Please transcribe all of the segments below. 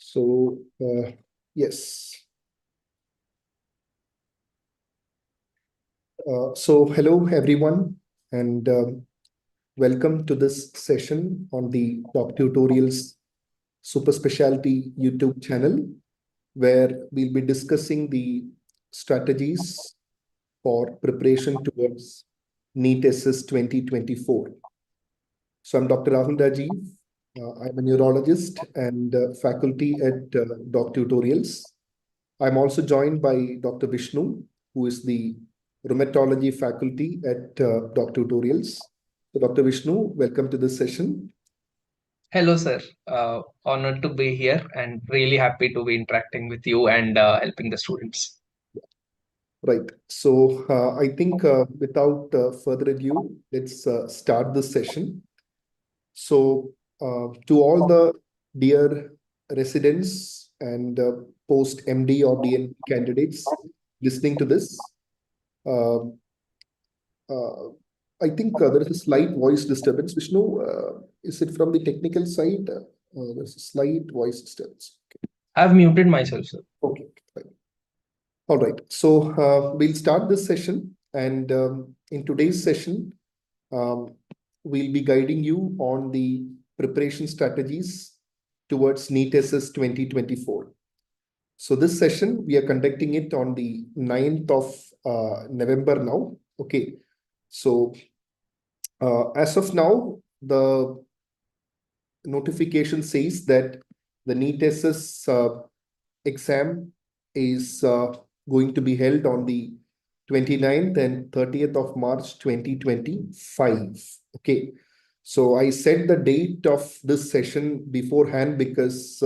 So, yes. Hello, everyone, and welcome to this session on the Top Tutorials Super Specialty YouTube channel, where we'll be discussing the strategies for preparation towards NEET SS 2024. So, I'm Dr. Rahul Rajeev. I'm a neurologist and faculty at Doc Tutorials. I'm also joined by Dr. Vishnu, who is the Rheumatology faculty at Doc Tutorials. So, Dr. Vishnu, welcome to this session. Hello, sir. Honored to be here and really happy to be interacting with you and helping the students. Right. So, I think without further ado, let's start this session. So, to all the dear residents and post MD or DN candidates listening to this, uh, uh, I think there is a slight voice disturbance. Vishnu, is it from the technical side? There's a slight voice disturbance. I've muted myself, sir. Okay, fine. All right. So we'll start this session. And in today's session, um, we'll be guiding you on the preparation strategies towards NEET SS 2024. So this session, we are conducting it on the 9th of November now. Okay. So as of now, the notification says that the NEET SS exam is going to be held on the 29th and 30th of March 2025. Okay. So I set the date of this session beforehand because,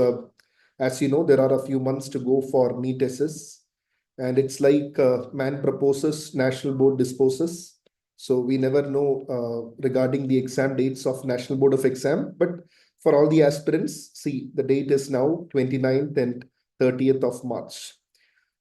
as you know, there are a few months to go for NEET SS. And it's like man proposes, national board disposes. So we never know regarding the exam dates of National Board of Exam. But for all the aspirants, see, the date is now 29th and 30th of March.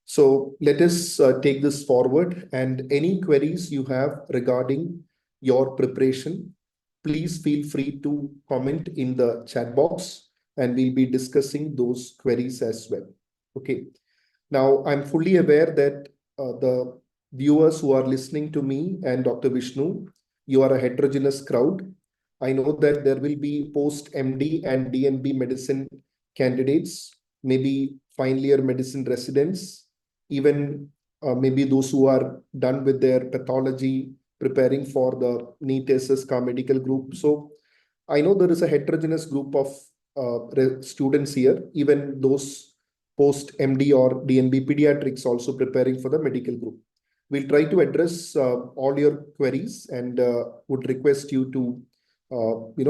So let us take this forward, and any queries you have regarding your preparation, please feel free to comment in the chat box and we'll be discussing those queries as well. Okay. Now, I'm fully aware that the viewers who are listening to me and Dr. Vishnu, you are a heterogeneous crowd. I know that there will be post MD and DNB medicine candidates, maybe final year medicine residents, even maybe those who are done with their pathology, preparing for the NEET SS medical group. So I know there is a heterogeneous group of students here, even those post MD or DNB pediatrics also preparing for the medical group. We'll try to address all your queries and would request you to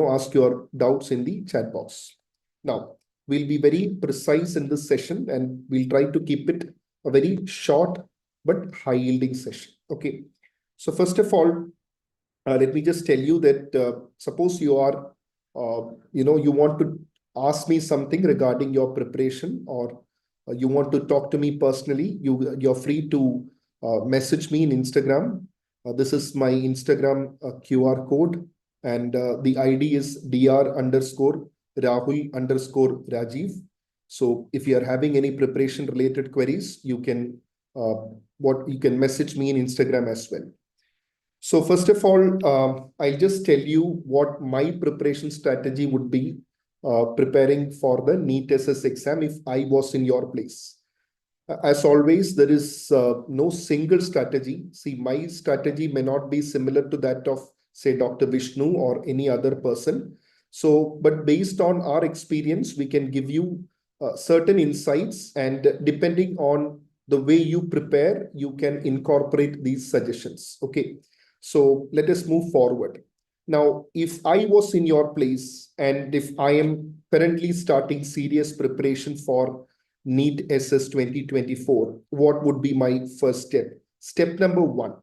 ask your doubts in the chat box. Now, we'll be very precise in this session and we'll try to keep it a very short but high yielding session. Okay. So first of all, let me just tell you that suppose you are, you want to ask me something regarding your preparation, or you want to talk to me personally, you're free to message me in Instagram. This is my Instagram QR code, and the ID is dr_Rahul_Rajeev. So if you are having any preparation related queries, you can message me in Instagram as well. So first of all, I'll just tell you what my preparation strategy would be preparing for the NEET SS exam if I was in your place. As always, there is no single strategy. See, my strategy may not be similar to that of, say, Dr. Vishnu or any other person. So, but based on our experience, we can give you certain insights, and depending on the way you prepare, you can incorporate these suggestions. Okay. So let us move forward. Now, if I was in your place and if I am currently starting serious preparation for NEET SS 2024, what would be my first step? Step number one.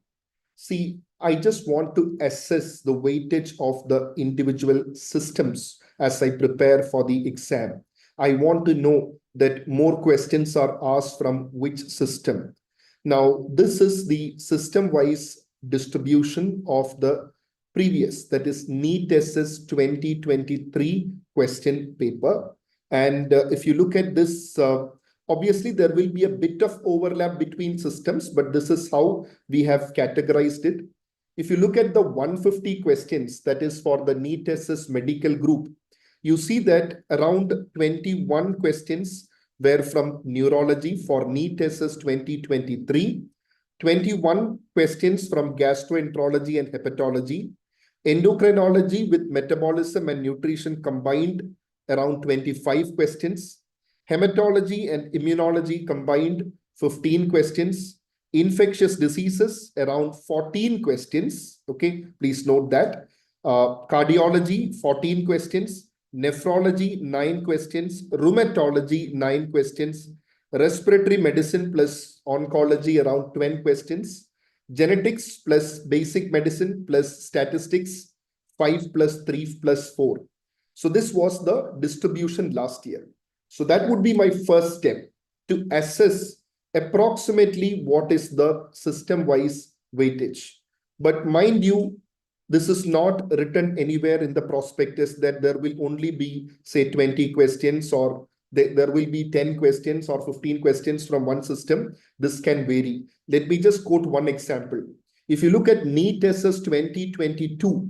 See, I just want to assess the weightage of the individual systems as I prepare for the exam. I want to know that more questions are asked from which system. Now, this is the system-wise distribution of the previous, that is NEET SS 2023 question paper. And if you look at this, obviously there will be a bit of overlap between systems, but this is how we have categorized it. If you look at the 150 questions, that is for the NEET SS medical group, you see that around 21 questions were from neurology for NEET SS 2023, 21 questions from gastroenterology and hepatology, endocrinology with metabolism and nutrition combined around 25 questions, hematology and immunology combined 15 questions, infectious diseases around 14 questions. Okay, please note that. Cardiology 14 questions, nephrology 9 questions, rheumatology 9 questions, respiratory medicine plus oncology around 10 questions, genetics plus basic medicine plus statistics 5 plus 3 plus 4. So this was the distribution last year. So that would be my first step, to assess approximately what is the system-wise weightage. But mind you, this is not written anywhere in the prospectus that there will only be, say, 20 questions, or there will be 10 questions or 15 questions from one system. This can vary. Let me just quote one example. If you look at NEET SS 2022,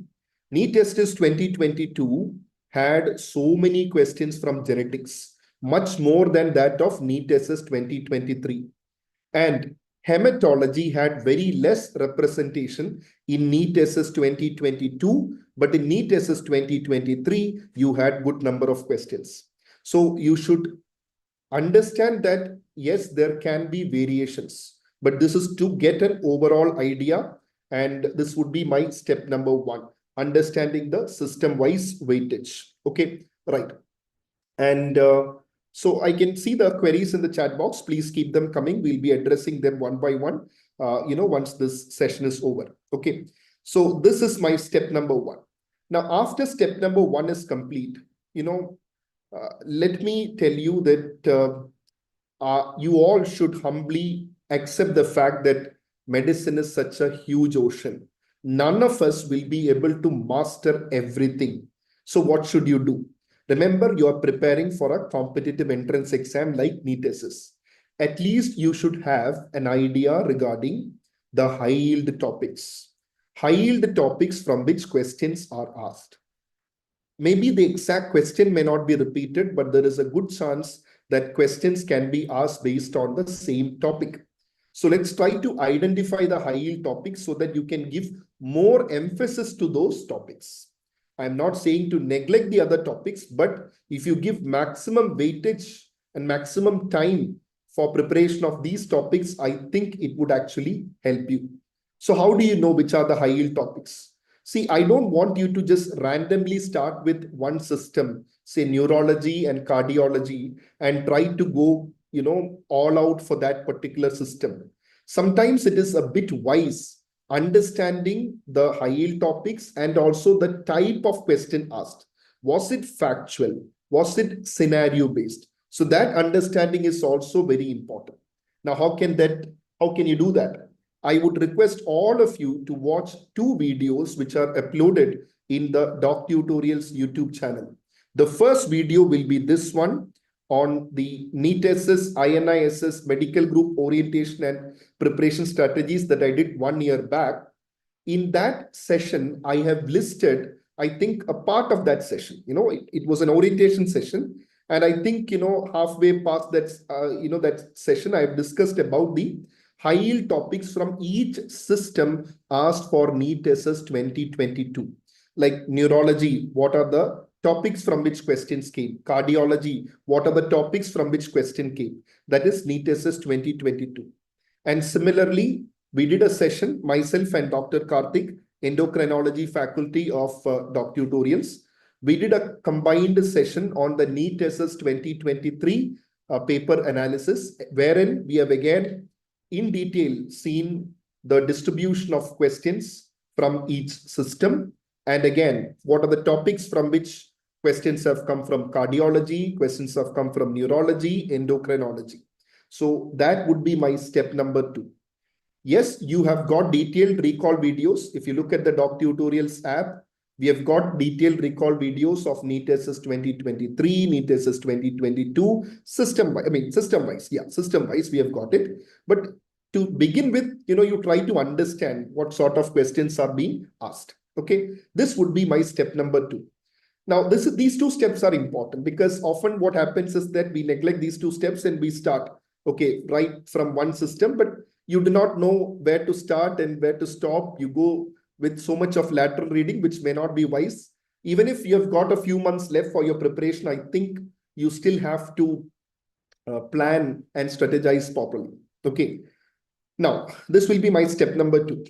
NEET SS 2022 had so many questions from genetics, much more than that of NEET SS 2023. And hematology had very less representation in NEET SS 2022, but in NEET SS 2023, you had good number of questions. So you should understand that, yes, there can be variations, but this is to get an overall idea. And this would be my step number 1, understanding the system-wise weightage. Okay, right. And so I can see the queries in the chat box. Please keep them coming. We'll be addressing them one by one, once this session is over. Okay. So this is my step number 1. Now, after step number 1 is complete, let me tell you that you all should humbly accept the fact that medicine is such a huge ocean. None of us will be able to master everything. So what should you do? Remember, you are preparing for a competitive entrance exam like NEET SS. At least you should have an idea regarding the high-yield topics. High-yield topics from which questions are asked. Maybe the exact question may not be repeated, but there is a good chance that questions can be asked based on the same topic. So let's try to identify the high-yield topics so that you can give more emphasis to those topics. I'm not saying to neglect the other topics, but if you give maximum weightage and maximum time for preparation of these topics, I think it would actually help you. So how do you know which are the high-yield topics? See, I don't want you to just randomly start with one system, say neurology and cardiology, and try to go, all out for that particular system. Sometimes it is a bit wise understanding the high-yield topics and also the type of question asked. Was it factual? Was it scenario-based? So that understanding is also very important. Now, how can you do that? I would request all of you to watch 2 videos which are uploaded in the Doc Tutorials YouTube channel. The first video will be this one on the NEET SS, INISS medical group orientation and preparation strategies that I did 1 year back. In that session, I have listed, I think, a part of that session. It was an orientation session. And I think, halfway past that, that session, I've discussed about the high-yield topics from each system asked for NEET SS 2022. Like neurology, what are the topics from which questions came? Cardiology, what are the topics from which question came? That is NEET SS 2022. And similarly, we did a session, myself and Dr. Karthik, endocrinology faculty of Doc Tutorials. We did a combined session on the NEET SS 2023 paper analysis, wherein we have again in detail seen the distribution of questions from each system. And again, what are the topics from which questions have come from cardiology, questions have come from neurology, endocrinology. So that would be my step number 2. Yes, you have got detailed recall videos. If you look at the Doc Tutorials app, We have got detailed recall videos of NEET SS 2023, NEET SS 2022, system-wise, we have got it. But to begin with, you try to understand what sort of questions are being asked. Okay, this would be my step number 2. Now, these 2 steps are important because often what happens is that we neglect these 2 steps and we start, okay, right from one system, but you do not know where to start and where to stop. You go with so much of lateral reading, which may not be wise. Even if you have got a few months left for your preparation, I think you still have to plan and strategize properly. Okay. Now, this will be my step number 2.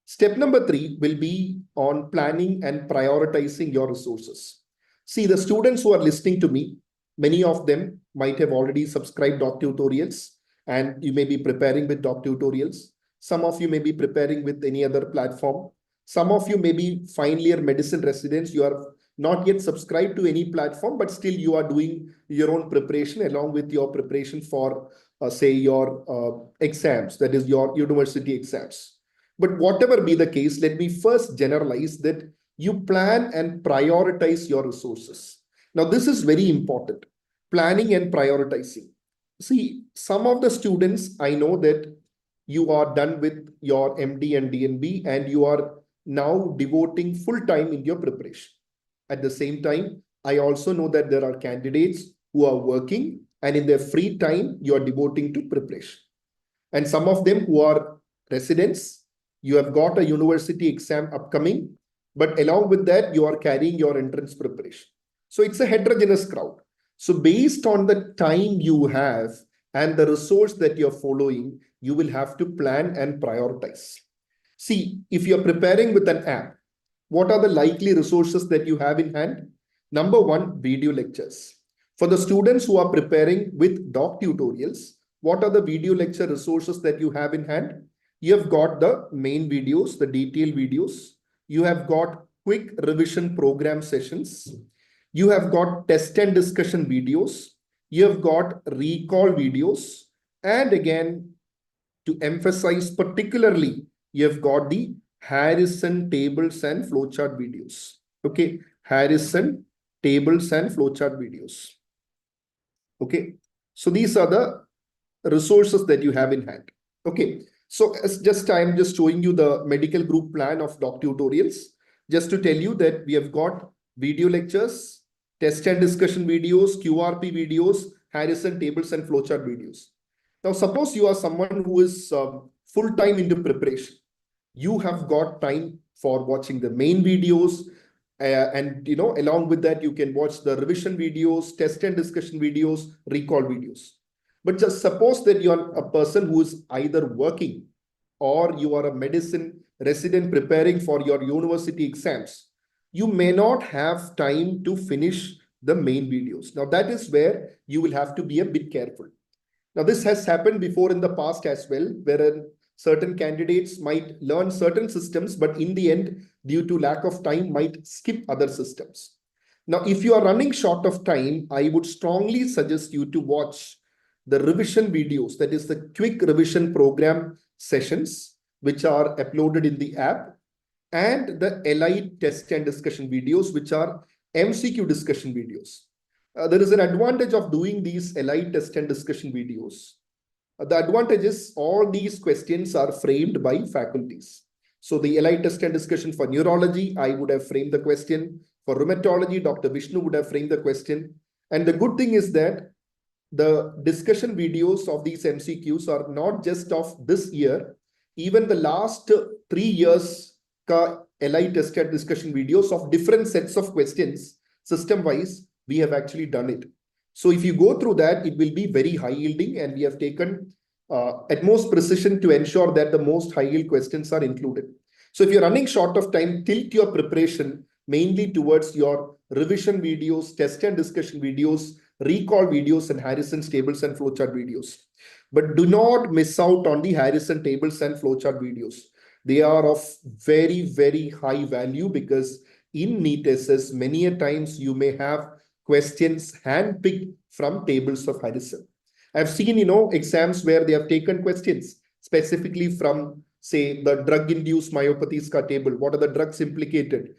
Step number 3 will be on planning and prioritizing your resources. See, the students who are listening to me, many of them might have already subscribed doc tutorials, and you may be preparing with doc tutorials. Some of you may be preparing with any other platform. Some of you may be final year medicine residents. You are not yet subscribed to any platform, but still you are doing your own preparation along with your preparation for, say, your exams, that is your university exams. But whatever be the case, let me first generalize that you plan and prioritize your resources. Now, this is very important. Planning and prioritizing. See, some of the students, I know that you are done with your MD and DNB and you are now devoting full time in your preparation. At the same time, I also know that there are candidates who are working and in their free time, you are devoting to preparation. And some of them who are residents, you have got a university exam upcoming, but along with that, you are carrying your entrance preparation. So it's a heterogeneous crowd. So based on the time you have and the resource that you're following, you will have to plan and prioritize. See, if you're preparing with an app, what are the likely resources that you have in hand? Number 1, video lectures. For the students who are preparing with doc tutorials, what are the video lecture resources that you have in hand? You have got the main videos, the detailed videos. You have got quick revision program sessions. You have got test and discussion videos. You have got recall videos. And again, to emphasize particularly, you have got the Harrison tables and flowchart videos. Okay, Harrison tables and flowchart videos. Okay, so these are the resources that you have in hand. Okay, so I'm just showing you the medical group plan of doc tutorials, just to tell you that we have got video lectures, test and discussion videos, QRP videos, Harrison tables and flowchart videos. Now, suppose you are someone who is full-time into preparation. You have got time for watching the main videos, and along with that, you can watch the revision videos, test and discussion videos, recall videos. But just suppose that you are a person who is either working or you are a medicine resident preparing for your university exams. You may not have time to finish the main videos. Now, that is where you will have to be a bit careful. Now, this has happened before in the past as well, wherein certain candidates might learn certain systems, but in the end, due to lack of time, might skip other systems. Now, if you are running short of time, I would strongly suggest you to watch the revision videos, that is the quick revision program sessions, which are uploaded in the app, and the LI test and discussion videos, which are MCQ discussion videos. There is an advantage of doing these LI test and discussion videos. The advantage is all these questions are framed by faculties. So the LI test and discussion for neurology, I would have framed the question. For rheumatology, Dr. Vishnu would have framed the question. And the good thing is that the discussion videos of these MCQs are not just of this year, even the last 3 years LI test and discussion videos of different sets of questions, system-wise, we have actually done it. So if you go through that, it will be very high yielding, and we have taken utmost precision to ensure that the most high yield questions are included. So if you're running short of time, tilt your preparation mainly towards your revision videos, test and discussion videos, recall videos, and Harrison's tables and flowchart videos. But do not miss out on the Harrison tables and flowchart videos. They are of very, very high value because in NEET SS, many a times you may have questions handpicked from tables of Harrison. I've seen, exams where they have taken questions specifically from, say, the drug-induced myopathies table. What are the drugs implicated?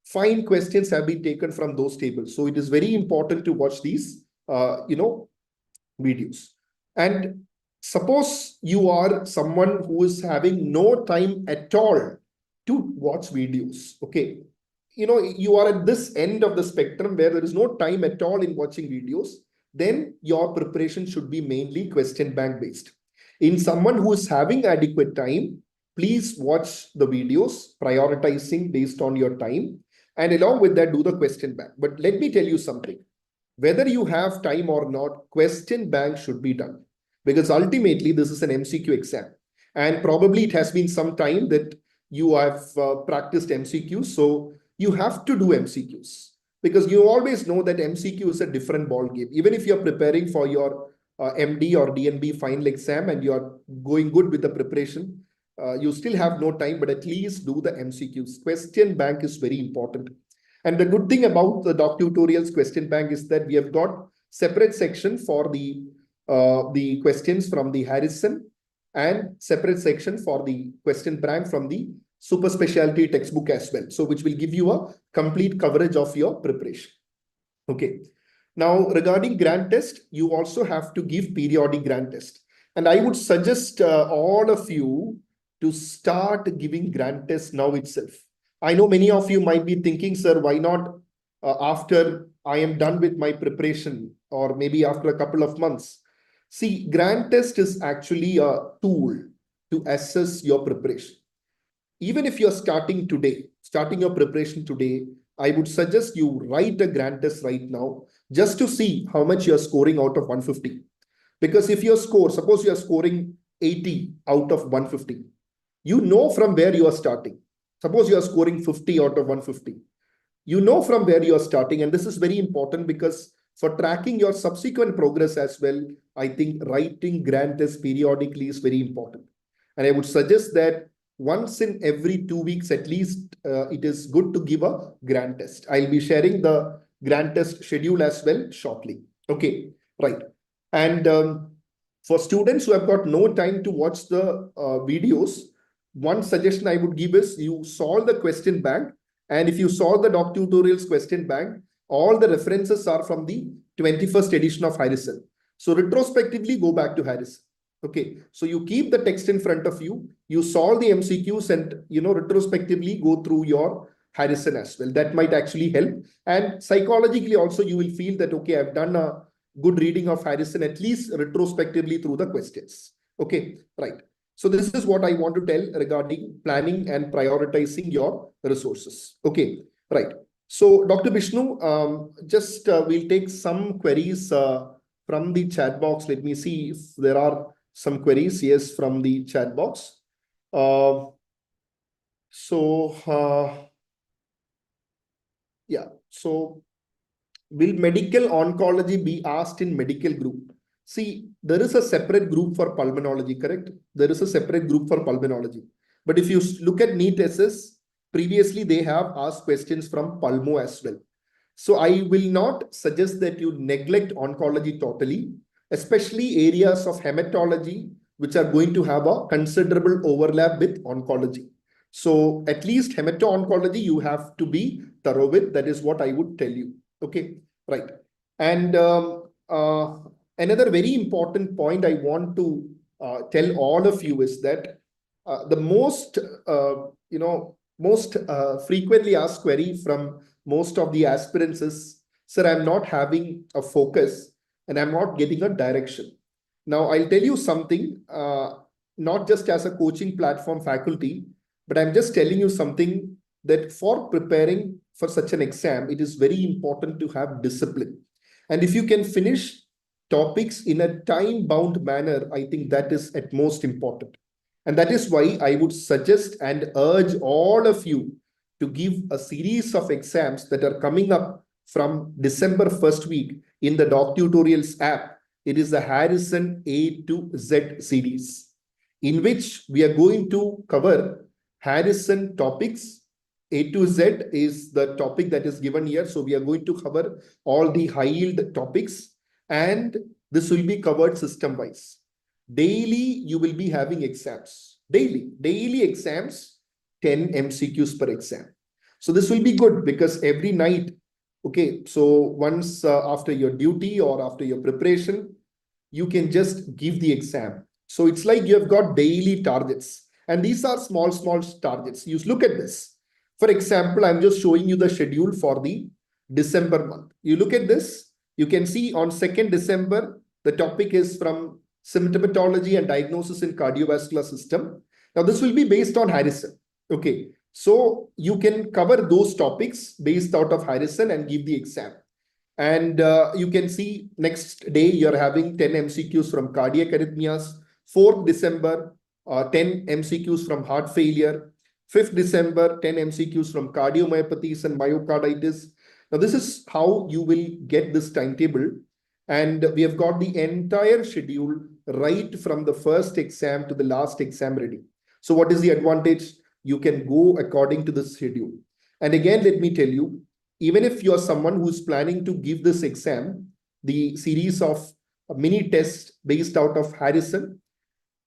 fine questions have been taken from those tables. So it is very important to watch these, videos. And suppose you are someone who is having no time at all to watch videos. Okay. You are at this end of the spectrum where there is no time at all in watching videos. Then your preparation should be mainly question bank based. In someone who is having adequate time, please watch the videos, prioritizing based on your time. And along with that, do the question bank. But let me tell you something. Whether you have time or not, question bank should be done, because ultimately this is an MCQ exam, and probably it has been some time that you have practiced MCQs, so you have to do MCQs, because you always know that MCQ is a different ball game. Even if you're preparing for your MD or DNB final exam and you're going good with the preparation, you still have no time, but at least do the MCQs. Question bank is very important. And the good thing about the doc tutorials question bank is that we have got separate section for the questions from the Harrison, and separate section for the question bank from the super specialty textbook as well. So which will give you a complete coverage of your preparation. Okay. Now, regarding grant test, you also have to give periodic grant test. And I would suggest all of you to start giving grant test now itself. I know many of you might be thinking, sir, why not after I am done with my preparation, or maybe after a couple of months? See, grant test is actually a tool to assess your preparation. Even if you're starting today, starting your preparation today, I would suggest you write a grant test right now, just to see how much you're scoring out of 150. Because if your score, suppose you're scoring 80 out of 150, you know from where you are starting. Suppose you are scoring 50 out of 150. You know from where you are starting. And this is very important, because for tracking your subsequent progress as well, I think writing grant test periodically is very important. And I would suggest that once in every 2 weeks, at least, it is good to give a grant test. I'll be sharing the grant test schedule as well shortly. Okay, right. And for students who have got no time to watch the videos, one suggestion I would give is you solve the question bank. And if you solve the doc tutorials question bank, all the references are from the 21st edition of Harrison. So retrospectively, go back to Harrison. Okay, so you keep the text in front of you, you solve the MCQs, and retrospectively go through your Harrison as well. That might actually help. And psychologically also, you will feel that, okay, I've done a good reading of Harrison, at least retrospectively through the questions. Okay, right. So this is what I want to tell regarding planning and prioritizing your resources. Okay, right. So Dr. Vishnu, just we'll take some queries from the chat box. Let me see if there are some queries. Yes, from the chat box. Yeah, so will medical oncology be asked in medical group? See, there is a separate group for pulmonology, correct? There is a separate group for pulmonology. But if you look at NEET SS, previously they have asked questions from pulmo as well. So I will not suggest that you neglect oncology totally, especially areas of hematology, which are going to have a considerable overlap with oncology. So at least hemato-oncology you have to be thorough with. That is what I would tell you. Okay, right. And another very important point I want to tell all of you is that the most frequently asked query from most of the aspirants is, sir, I'm not having a focus and I'm not getting a direction. Now, I'll tell you something, not just as a coaching platform faculty, but I'm just telling you something, that for preparing for such an exam, it is very important to have discipline. And if you can finish topics in a time-bound manner, I think that is at most important. And that is why I would suggest and urge all of you to give a series of exams that are coming up from December 1st week in the Doc Tutorials app. It is the Harrison A to Z series, in which we are going to cover Harrison topics. A to Z is the topic that is given here. So we are going to cover all the high-yield topics, and this will be covered system-wise. Daily, you will be having exams. Daily exams, 10 MCQs per exam. So this will be good because every night, okay, so once after your duty or after your preparation, you can just give the exam. So it's like you have got daily targets. And these are small targets. You look at this. For example, I'm just showing you the schedule for the December month. You look at this, you can see on 2nd December, the topic is from symptomatology and diagnosis in cardiovascular system. Now, this will be based on Harrison. Okay. So you can cover those topics based out of Harrison and give the exam. And you can see next day you're having 10 MCQs from cardiac arrhythmias. 4th December, 10 MCQs from heart failure. 5th December, 10 MCQs from cardiomyopathies and myocarditis. Now, this is how you will get this timetable. And we have got the entire schedule right from the first exam to the last exam ready. So what is the advantage? You can go according to the schedule. And again, let me tell you, even if you're someone who's planning to give this exam, the series of mini tests based out of Harrison,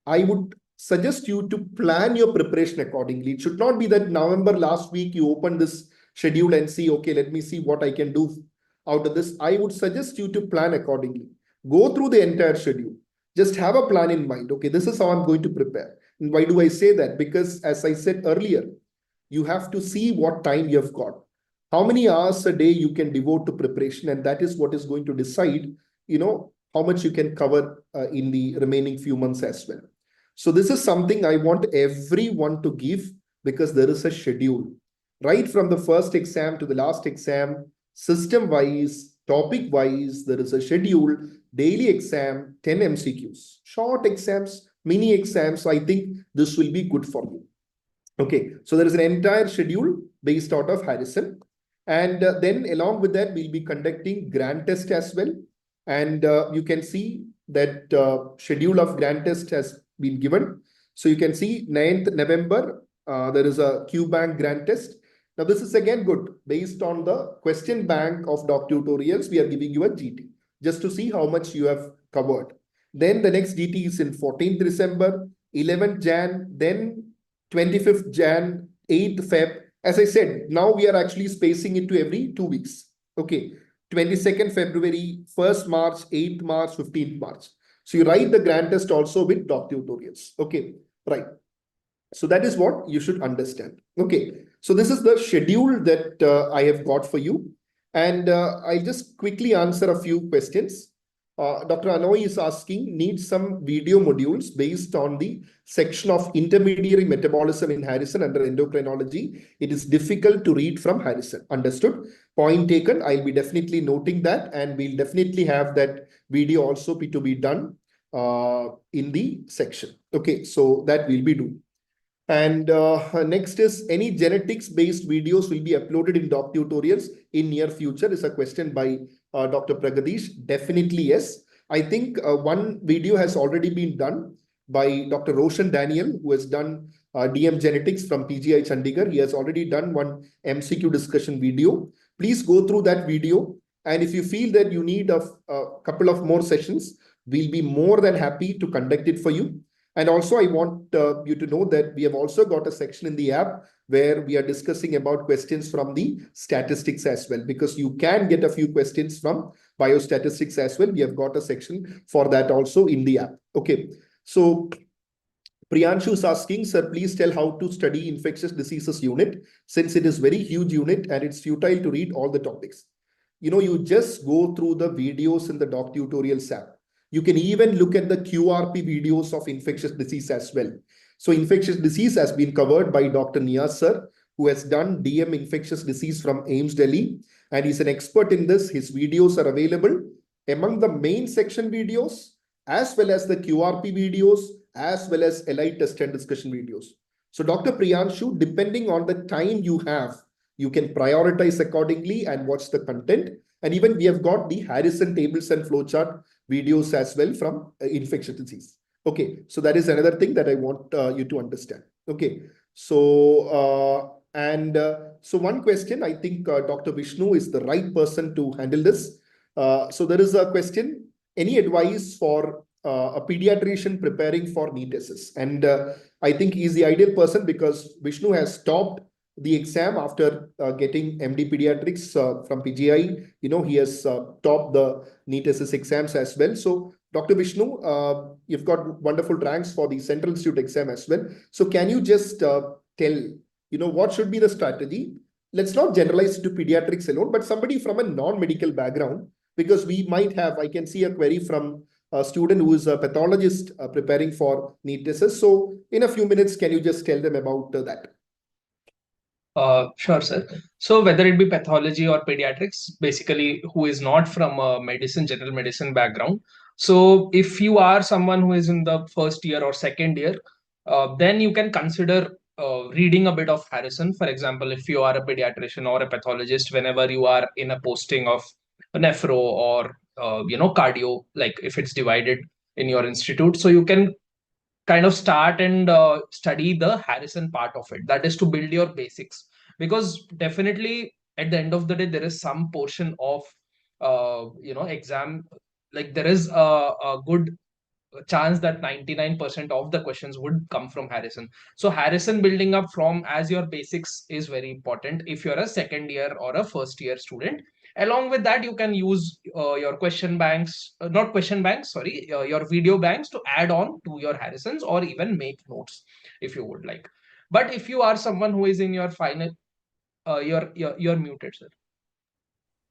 I would suggest you to plan your preparation accordingly. It should not be that November last week you open this schedule and see, okay, let me see what I can do out of this. I would suggest you to plan accordingly. Go through the entire schedule. Just have a plan in mind. Okay, this is how I'm going to prepare. And why do I say that? Because as I said earlier, you have to see what time you have got. How many hours a day you can devote to preparation, and that is what is going to decide, how much you can cover in the remaining few months as well. So this is something I want everyone to give, because there is a schedule right from the first exam to the last exam, system wise, topic wise. There is a schedule, daily exam, 10 MCQs, short exams, mini exams. I think this will be good for you. Okay, so there is an entire schedule based out of Harrison. And then along with that, we'll be conducting grand test as well. And you can see that schedule of grand test has been given. So you can see 9th November, there is a Q bank grand test. Now this is again good. Based on the question bank of doc tutorials, we are giving you a GT just to see how much you have covered. Then the next GT is in 14th December, 11th Jan, then 25th Jan, 8th Feb. As I said, now we are actually spacing it to every 2 weeks. Okay, 22nd February, 1st March, 8th March, 15th March. So you write the grand test also with doc tutorials. Okay, right. So that is what you should understand. Okay, so this is the schedule that I have got for you. And I'll just quickly answer a few questions. Dr. Anoy is asking, needs some video modules based on the section of intermediary metabolism in Harrison under endocrinology. It is difficult to read from Harrison. Understood? Point taken. I'll be definitely noting that, and we'll definitely have that video also to be done in the section. Okay, so that we'll be doing. And next is, any genetics based videos will be uploaded in doc tutorials in near future, is a question by Dr. Pragadish. Definitely yes. I think one video has already been done by Dr. Roshan Daniel, who has done DM genetics from PGI Chandigarh. He has already done one MCQ discussion video. Please go through that video. And if you feel that you need a couple of more sessions, we'll be more than happy to conduct it for you. And also, I want you to know that we have also got a section in the app where we are discussing about questions from the statistics as well, because you can get a few questions from biostatistics as well. We have got a section for that also in the app. Okay, so Priyanshu is asking, sir, please tell how to study infectious diseases unit, since it is very huge unit and it's futile to read all the topics. You just go through the videos in the doc tutorials app. You can even look at the QRP videos of infectious disease as well. So infectious disease has been covered by Dr. Niyaz sir, who has done DM infectious disease from AIIMS Delhi, and he's an expert in this. His videos are available among the main section videos, as well as the QRP videos, as well as elite test and discussion videos. So Dr. Priyanshu, depending on the time you have, you can prioritize accordingly and watch the content. And even we have got the Harrison tables and flowchart videos as well from infectious disease. Okay, so that is another thing that I want you to understand. Okay, so so one question, I think Dr. Vishnu is the right person to handle this. So there is a question, any advice for a pediatrician preparing for NEET SS? And I think he's the ideal person, because Vishnu has topped the exam after getting MD Pediatrics from PGI. He has topped the NEET SS exams as well. So, Dr. Vishnu, you've got wonderful ranks for the Central Institute exam as well. So, can you just tell, what should be the strategy? Let's not generalize to pediatrics alone, but somebody from a non-medical background, because we might have, I can see a query from a student who is a pathologist preparing for NEET SS. So, in a few minutes, can you just tell them about that? Sure, sir. So whether it be pathology or pediatrics, basically who is not from a general medicine background. So if you are someone who is in the first year or second year, then you can consider reading a bit of Harrison. For example, if you are a pediatrician or a pathologist, whenever you are in a posting of a nephro or cardio, like if it's divided in your institute, so you can kind of start and study the Harrison part of it. That is to build your basics, because definitely at the end of the day there is some portion of exam, like there is a good chance that 99% of the questions would come from Harrison. So Harrison building up from as your basics is very important if you're a second year or a first year student. Along with that, you can use your question banks, not question banks, sorry, your video banks to add on to your Harrisons, or even make notes if you would like. But if you are someone who is in your final, you're muted, sir.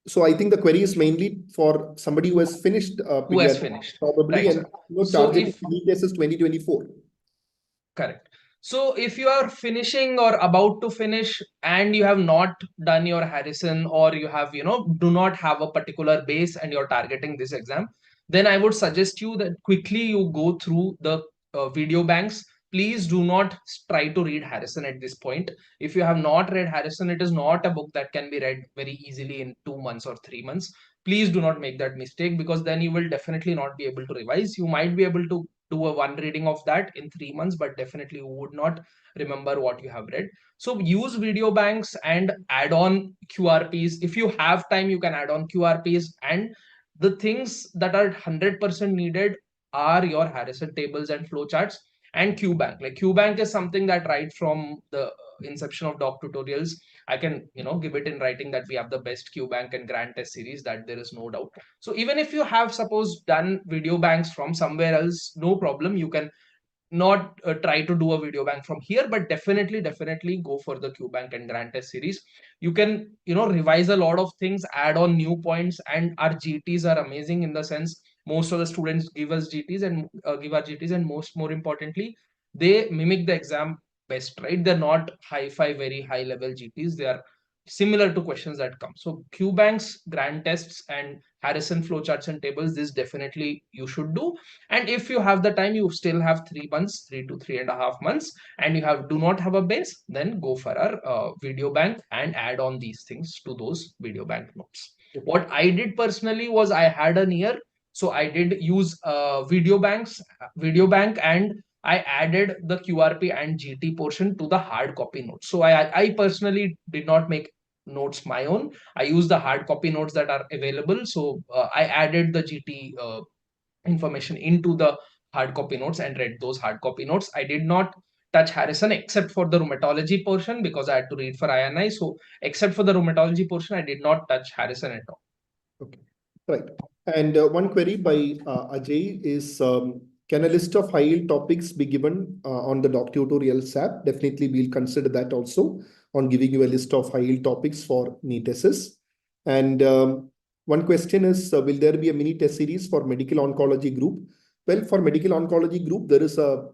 So I think the query is mainly for somebody who has finished Who has pediatrics finished, probably, right, and sir? So targeting if NEET SS 2024. Correct. So if you are finishing or about to finish and you have not done your Harrison, or you have, do not have a particular base and you're targeting this exam, then I would suggest you that quickly you go through the video banks. Please do not try to read Harrison at this point. If you have not read Harrison, it is not a book that can be read very easily in 2 months or 3 months. Please do not make that mistake, because then you will definitely not be able to revise. You might be able to do a one reading of that in 3 months, but definitely you would not remember what you have read. So use video banks and add on QRPs. If you have time, you can add on QRPs, and the things that are 100% needed are your Harrison tables and flowcharts and QBank. Like QBank is something that right from the inception of doc tutorials, I can give it in writing that we have the best QBank and grand test series, that there is no doubt. So even if you have suppose done video banks from somewhere else, no problem. You can not try to do a video bank from here, but definitely go for the QBank and grand test series. You can revise a lot of things, add on new points, and our GTs are amazing in the sense most of the students give us GTs and give our GTs, and more importantly, they mimic the exam best, right? They're not hi-fi very high level GTs. They are similar to questions that come. So QBanks, grand tests, and Harrison flowcharts and tables, this definitely you should do. And if you have the time, you still have 3 months, 3 to 3.5 months, and you do not have a base, then go for our video bank and add on these things to those video bank notes. What I did personally was I had an year, so I did use video bank, and I added the QRP and GT portion to the hard copy notes. So I personally did not make notes my own. I use the hard copy notes that are available. So I added the GT information into the hard copy notes and read those hard copy notes. I did not touch Harrison except for the rheumatology portion, because I had to read for INI. So except for the rheumatology portion, I did not touch Harrison at all. Okay, right. And one query by Ajay is, can a list of high-yield topics be given on the doc tutorials app? Definitely, we'll consider that also on giving you a list of high-yield topics for NEET SS. And one question is, will there be a mini test series for medical oncology group? Well, for medical oncology group, there is a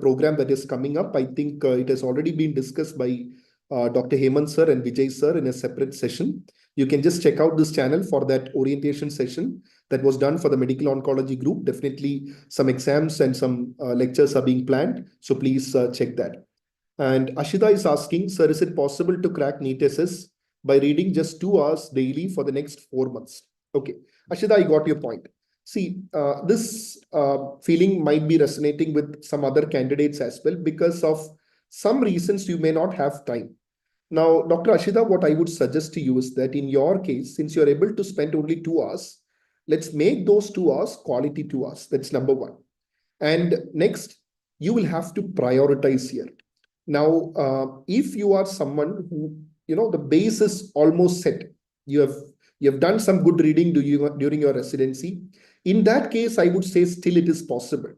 program that is coming up. I think it has already been discussed by Dr. Hemant sir and Vijay sir in a separate session. You can just check out this channel for that orientation session that was done for the medical oncology group. Definitely some exams and some lectures are being planned. So please check that. And Ashita is asking, sir, is it possible to crack NEET SS by reading just 2 hours daily for the next 4 months? Okay, Ashita, I got your point. See, this feeling might be resonating with some other candidates as well, because of some reasons you may not have time. Now, Dr. Ashita, what I would suggest to you is that in your case, since you're able to spend only 2 hours, let's make those 2 hours quality 2 hours. That's number one. And next, you will have to prioritize here. Now, if you are someone who, the base is almost set, you have done some good reading during your residency. In that case, I would say still it is possible,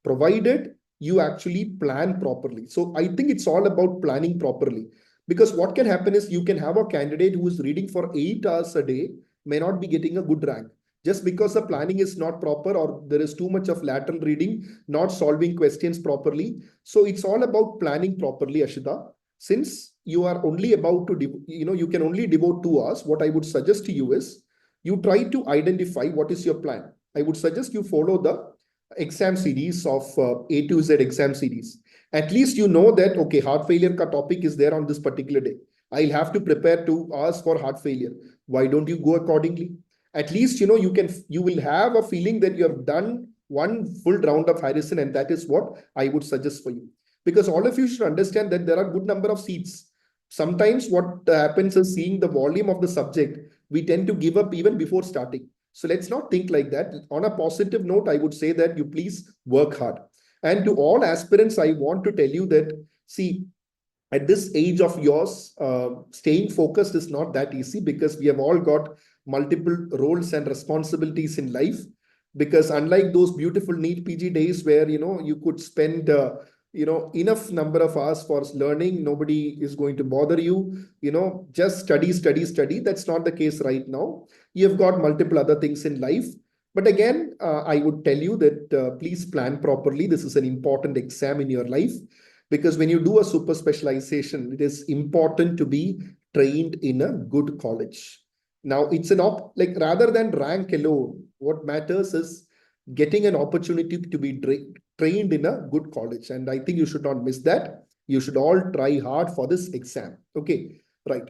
provided you actually plan properly. So I think it's all about planning properly, because what can happen is you can have a candidate who is reading for 8 hours a day, may not be getting a good rank, just because the planning is not proper, or there is too much of lateral reading, not solving questions properly. So it's all about planning properly, Ashita. Since you are only about to, you can only devote 2 hours, what I would suggest to you is you try to identify what is your plan. I would suggest you follow the exam series of A to Z exam series. At least you know that, okay, heart failure ka topic is there on this particular day. I'll have to prepare 2 hours for heart failure. Why don't you go accordingly? At least, you will have a feeling that you have done one full round of Harrison, and that is what I would suggest for you. Because all of you should understand that there are good number of seats. Sometimes what happens is, seeing the volume of the subject, we tend to give up even before starting. So let's not think like that. On a positive note, I would say that you please work hard. And to all aspirants, I want to tell you that, see, at this age of yours, staying focused is not that easy, because we have all got multiple roles and responsibilities in life. Because unlike those beautiful NEET PG days where you could spend enough number of hours for learning, nobody is going to bother you, just study, study, study. That's not the case right now. You have got multiple other things in life. But again, I would tell you that please plan properly. This is an important exam in your life, because when you do a super specialization, it is important to be trained in a good college. Now, it's like, rather than rank alone, what matters is getting an opportunity to be trained in a good college. And I think you should not miss that. You should all try hard for this exam. Okay, right.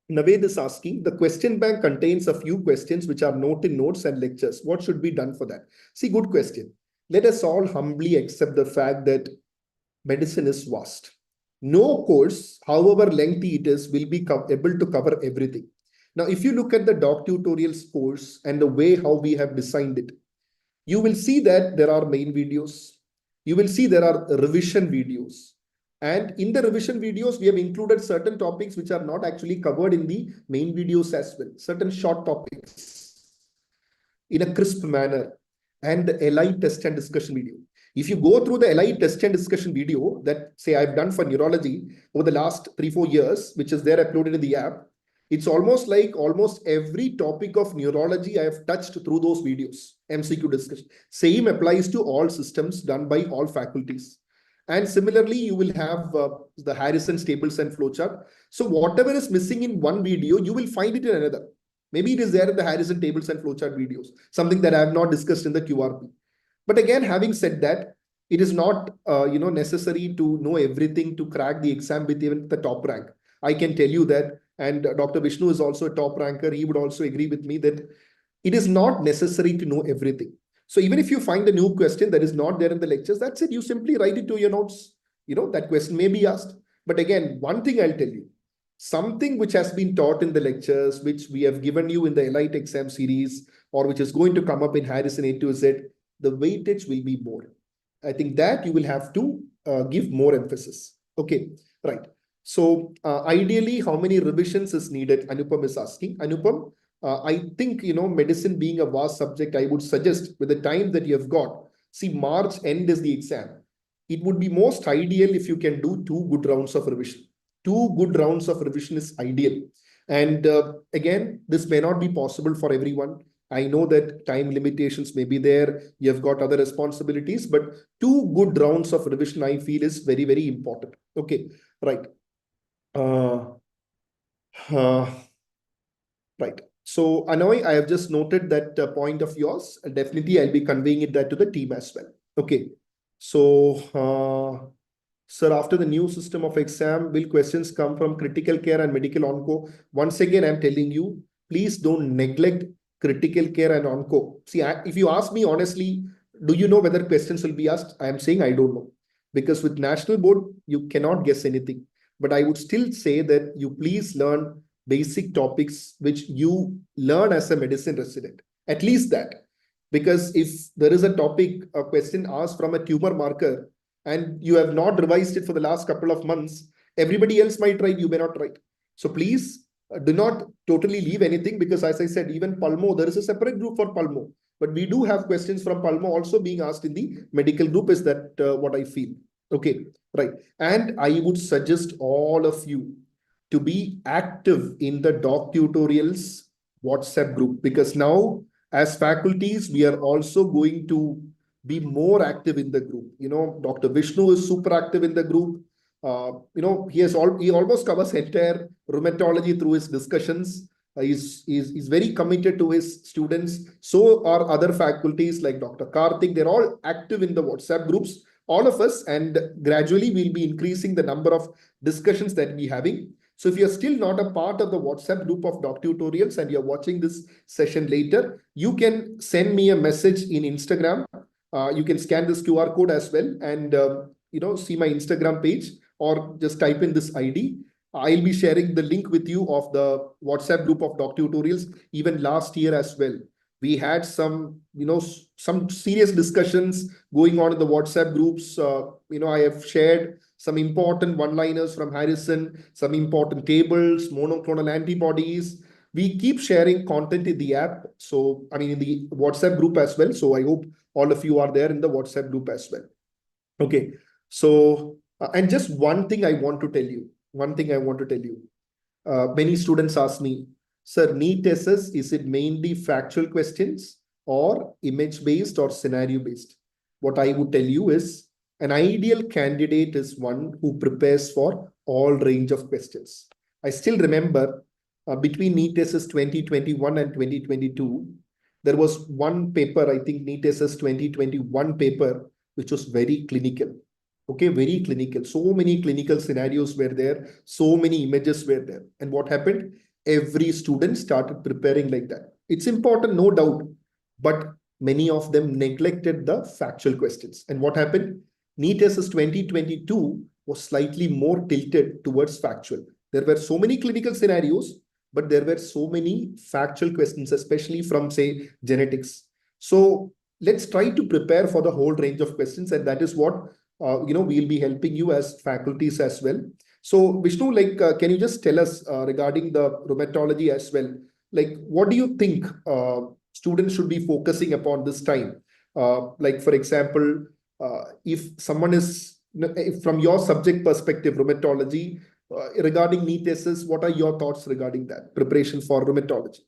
Naved is asking, the question bank contains a few questions which are note in notes and lectures. What should be done for that? See, good question. Let us all humbly accept the fact that medicine is vast. No course, however lengthy it is, will be able to cover everything. Now, if you look at the doc tutorials course and the way how we have designed it, you will see that there are main videos. You will see there are revision videos. And in the revision videos, we have included certain topics which are not actually covered in the main videos as well. Certain short topics in a crisp manner, and the LI test and discussion video. If you go through the LI test and discussion video that, say, I've done for neurology over the last 3-4 years, which is there uploaded in the app, it's almost like almost every topic of neurology I have touched through those videos, MCQ discussion. Same applies to all systems done by all faculties. And similarly, you will have the Harrison's tables and flowchart. So whatever is missing in one video, you will find it in another. Maybe it is there in the Harrison tables and flowchart videos, something that I have not discussed in the QRP. But again, having said that, it is not necessary to know everything to crack the exam with even the top rank. I can tell you that, and Dr. Vishnu is also a top ranker. He would also agree with me that it is not necessary to know everything. So even if you find a new question that is not there in the lectures, that's it. You simply write it to your notes. That question may be asked. But again, one thing I'll tell you, something which has been taught in the lectures, which we have given you in the Elite exam series, or which is going to come up in Harrison A to Z, the weightage will be more. I think that you will have to give more emphasis. Okay, right. So ideally, how many revisions is needed? Anupam is asking. Anupam, I think, medicine being a vast subject, I would suggest with the time that you have got, see, March end is the exam. It would be most ideal if you can do 2 good rounds of revision. 2 good rounds of revision is ideal. And again, this may not be possible for everyone. I know that time limitations may be there. You have got other responsibilities, but 2 good rounds of revision, I feel, is very, very important. Okay, right. Uh, right. So, Anoy, I have just noted that point of yours. Definitely, I'll be conveying that to the team as well. Okay. So, sir, after the new system of exam, will questions come from critical care and medical onco? Once again, I'm telling you, please don't neglect critical care and onco. See, if you ask me honestly, do you know whether questions will be asked? I am saying I don't know. Because with national board, you cannot guess anything. But I would still say that you please learn basic topics which you learn as a medicine resident. At least that. Because if there is a topic, a question asked from a tumor marker, and you have not revised it for the last couple of months, everybody else might write, you may not write. So please do not totally leave anything, because as I said, even Pulmo, there is a separate group for Pulmo, but we do have questions from Pulmo also being asked in the medical group. Is that what I feel? Okay, right. And I would suggest all of you to be active in the doc tutorials WhatsApp group, because now as faculties, we are also going to be more active in the group. Dr. Vishnu is super active in the group. He almost covers entire rheumatology through his discussions. He's very committed to his students. So are other faculties like Dr. Karthik. They're all active in the WhatsApp groups, all of us, and gradually we'll be increasing the number of discussions that we're having. So if you're still not a part of the WhatsApp group of doc tutorials and you're watching this session later, you can send me a message in Instagram. You can scan this QR code as well, and see my Instagram page, or just type in this ID. I'll be sharing the link with you of the WhatsApp group of doc tutorials. Even last year as well, we had some serious discussions going on in the WhatsApp groups. I have shared some important one-liners from Harrison, some important tables, monoclonal antibodies. We keep sharing content in the app. So, I mean, in the WhatsApp group as well. So I hope all of you are there in the WhatsApp group as well. Okay. So, and just one thing I want to tell you. Many students ask me, sir, NEET SS, is it mainly factual questions or image-based or scenario-based? What I would tell you is, an ideal candidate is one who prepares for all range of questions. I still remember between NEET SS 2021 and 2022, there was one paper, I think NEET SS 2021 paper, which was very clinical. Okay, very clinical. So many clinical scenarios were there. So many images were there. And what happened? Every student started preparing like that. It's important, no doubt. But many of them neglected the factual questions. And what happened? NEET SS 2022 was slightly more tilted towards factual. There were so many clinical scenarios, but there were so many factual questions, especially from, say, genetics. So let's try to prepare for the whole range of questions. And that is what we'll be helping you as faculties as well. So Vishnu, can you just tell us regarding the rheumatology as well? Like, what do you think students should be focusing upon this time? For example, if someone is, if from your subject perspective, rheumatology, regarding NEET SS, what are your thoughts regarding that preparation for rheumatology?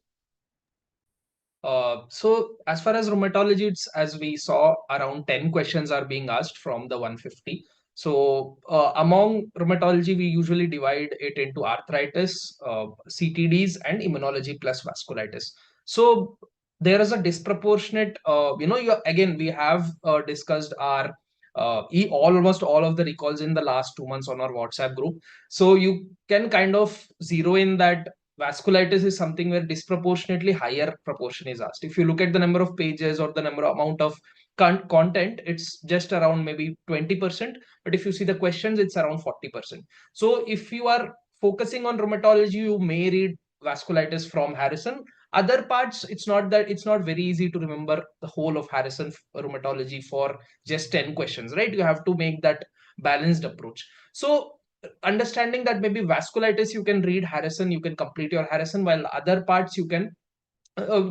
So as far as rheumatology, it's, as we saw, around 10 questions are being asked from the 150. So among rheumatology, we usually divide it into arthritis, CTDs, and immunology plus vasculitis. So there is a disproportionate, again, we have discussed our almost all of the recalls in the last 2 months on our WhatsApp group. So you can kind of zero in that vasculitis is something where disproportionately higher proportion is asked. If you look at the number of pages or the amount of content, it's just around maybe 20%. But if you see the questions, it's around 40%. So if you are focusing on rheumatology, you may read vasculitis from Harrison. Other parts, it's not very easy to remember the whole of Harrison rheumatology for just 10 questions, right? You have to make that balanced approach. So understanding that maybe vasculitis, you can read Harrison, you can complete your Harrison, while other parts you can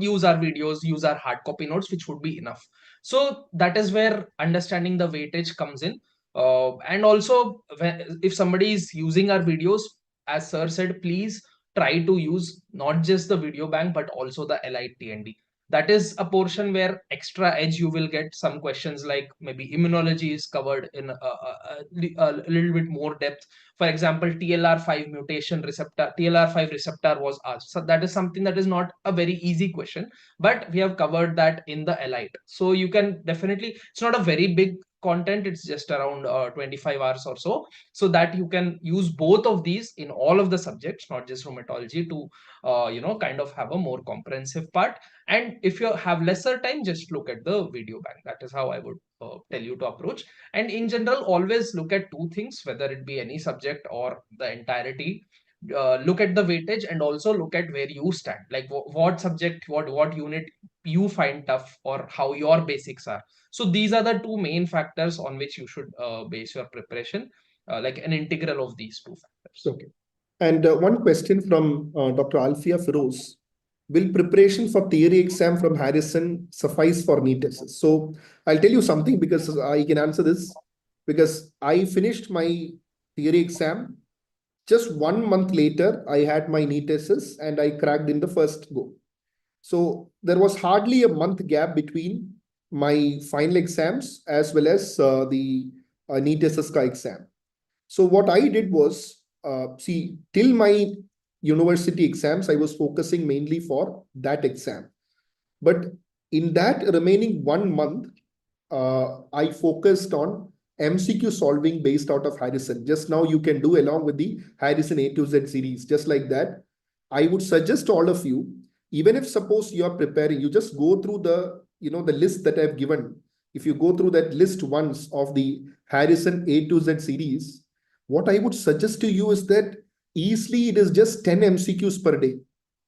use our videos, use our hard copy notes, which would be enough. So that is where understanding the weightage comes in. And also, if somebody is using our videos, as sir said, please try to use not just the video bank, but also the Elite TND. That is a portion where extra edge you will get. Some questions like maybe immunology is covered in a little bit more depth. For example, TLR5 mutation receptor, TLR5 receptor was asked. So that is something that is not a very easy question, but we have covered that in the Elite. So you can definitely, it's not a very big content, it's just around 25 hours or so, so that you can use both of these in all of the subjects, not just rheumatology, to kind of have a more comprehensive part. And if you have lesser time, just look at the video bank. That is how I would tell you to approach. And in general, always look at two things, whether it be any subject or the entirety. Look at the weightage and also look at where you stand, like what subject, what unit you find tough or how your basics are. So these are the two main factors on which you should base your preparation, like an integral of these two factors. Okay. And one question from Dr. Alfia Feroz. Will preparation for theory exam from Harrison suffice for NEET SS? So I'll tell you something because I can answer this, because I finished my theory exam. Just 1 month later, I had my NEET SS and I cracked in the first go. So there was hardly a month gap between my final exams as well as the NEET SS exam. So what I did was, see, till my university exams, I was focusing mainly for that exam. But in that remaining 1 month, I focused on MCQ solving based out of Harrison. Just now you can do along with the Harrison A to Z series, just like that. I would suggest all of you, even if suppose you are preparing, you just go through the list that I've given. If you go through that list once of the Harrison A to Z series, what I would suggest to you is that easily it is just 10 MCQs per day.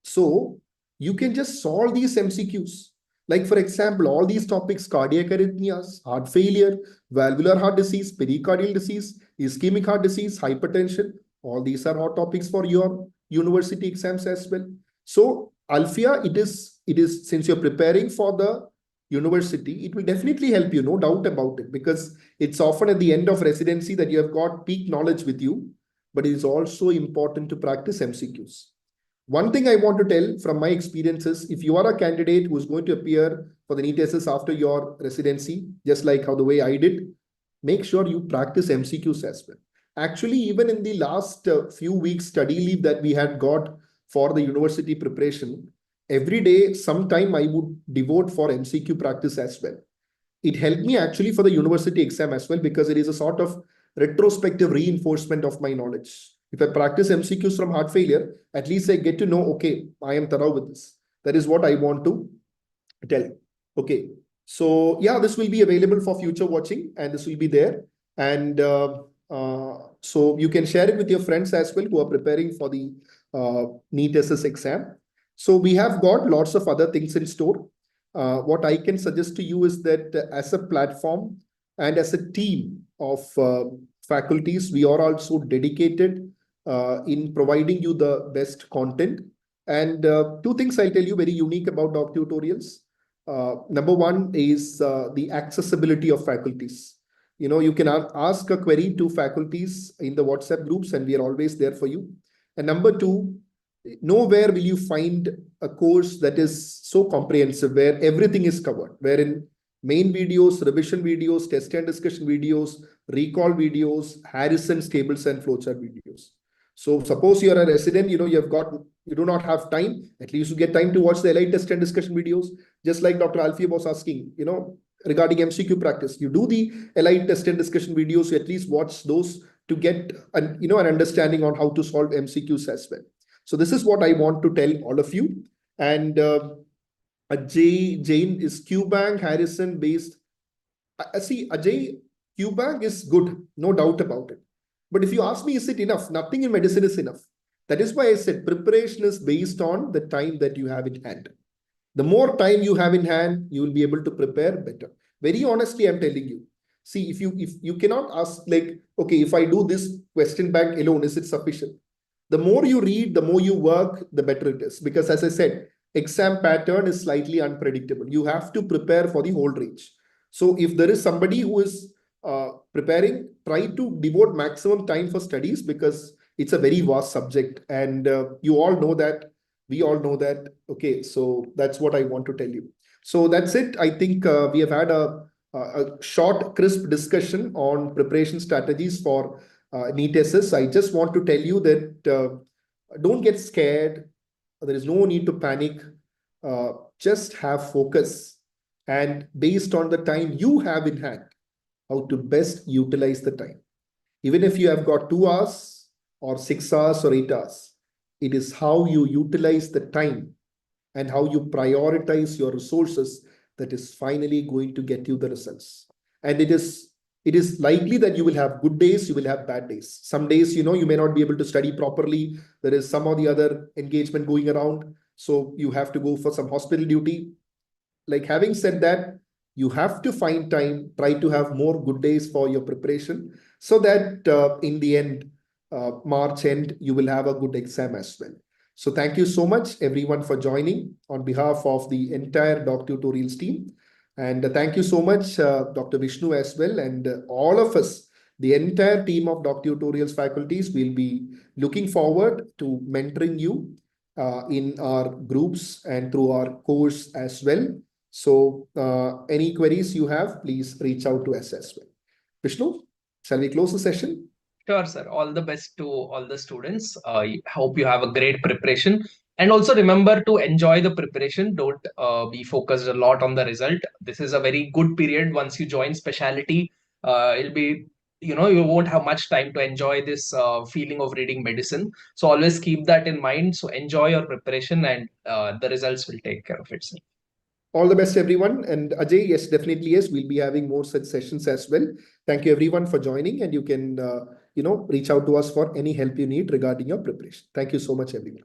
So you can just solve these MCQs. Like, for example, all these topics: cardiac arrhythmias, heart failure, valvular heart disease, pericardial disease, ischemic heart disease, hypertension. All these are hot topics for your university exams as well. So, Alfia, it is since you're preparing for the university, it will definitely help you, no doubt about it, because it's often at the end of residency that you have got peak knowledge with you, but it is also important to practice MCQs. One thing I want to tell from my experiences: if you are a candidate who is going to appear for the NEET SS after your residency, just like how the way I did, make sure you practice MCQs as well. Actually, even in the last few weeks study leave that we had got for the university preparation, every day, sometime I would devote for MCQ practice as well. It helped me actually for the university exam as well, because it is a sort of retrospective reinforcement of my knowledge. If I practice MCQs from heart failure, at least I get to know, okay, I am thorough with this. That is what I want to tell. Okay. So yeah, this will be available for future watching and this will be there. And so you can share it with your friends as well who are preparing for the NEET SS exam. So we have got lots of other things in store. What I can suggest to you is that as a platform and as a team of faculties, we are also dedicated in providing you the best content. And two things I'll tell you very unique about doc tutorials. Number one is the accessibility of faculties. You can ask a query to faculties in the WhatsApp groups, and we are always there for you. And number two, nowhere will you find a course that is so comprehensive where everything is covered, wherein main videos, revision videos, test and discussion videos, recall videos, Harrison's tables and flowchart videos. So suppose you're a resident, you do not have time, at least you get time to watch the LI test and discussion videos. Just like Dr. Alfie was asking, regarding MCQ practice, you do the LI test and discussion videos, you at least watch those to get an understanding on how to solve MCQs as well. So this is what I want to tell all of you. And Jane is QBank Harrison based. See, Ajay, QBank is good, no doubt about it. But if you ask me, is it enough? Nothing in medicine is enough. That is why I said preparation is based on the time that you have in hand. The more time you have in hand, you will be able to prepare better. Very honestly, I'm telling you. See, if you cannot ask like, okay, if I do this question bank alone, is it sufficient? The more you read, the more you work, the better it is. Because as I said, exam pattern is slightly unpredictable. You have to prepare for the whole range. So if there is somebody who is preparing, try to devote maximum time for studies, because it's a very vast subject. And you all know that. We all know that. Okay, so that's what I want to tell you. So that's it. I think we have had a short, crisp discussion on preparation strategies for NEET SS. I just want to tell you that don't get scared. There is no need to panic. Just have focus. And based on the time you have in hand, how to best utilize the time. Even if you have got 2 hours or 6 hours or 8 hours, it is how you utilize the time and how you prioritize your resources that is finally going to get you the results. And it is likely that you will have good days, you will have bad days. Some days, you may not be able to study properly. There is some or the other engagement going around. So you have to go for some hospital duty. like having said that, you have to find time, try to have more good days for your preparation, so that in the end, March end, you will have a good exam as well. So thank you so much everyone for joining on behalf of the entire Doc Tutorials team. And thank you so much, Dr. Vishnu as well. And all of us, the entire team of Doc Tutorials faculties, will be looking forward to mentoring you in our groups and through our course as well. So any queries you have, please reach out to us as well. Vishnu, shall we close the session? Sure, sir. All the best to all the students. Hope you have a great preparation. And also remember to enjoy the preparation. Don't be focused a lot on the result. This is a very good period. Once you join specialty, it'll be, you won't have much time to enjoy this feeling of reading medicine. So always keep that in mind. So enjoy your preparation, and the results will take care of itself. All the best, everyone. And Ajay, yes, definitely, yes, we'll be having more such sessions as well. Thank you, everyone, for joining. And you can, reach out to us for any help you need regarding your preparation. Thank you so much, everyone.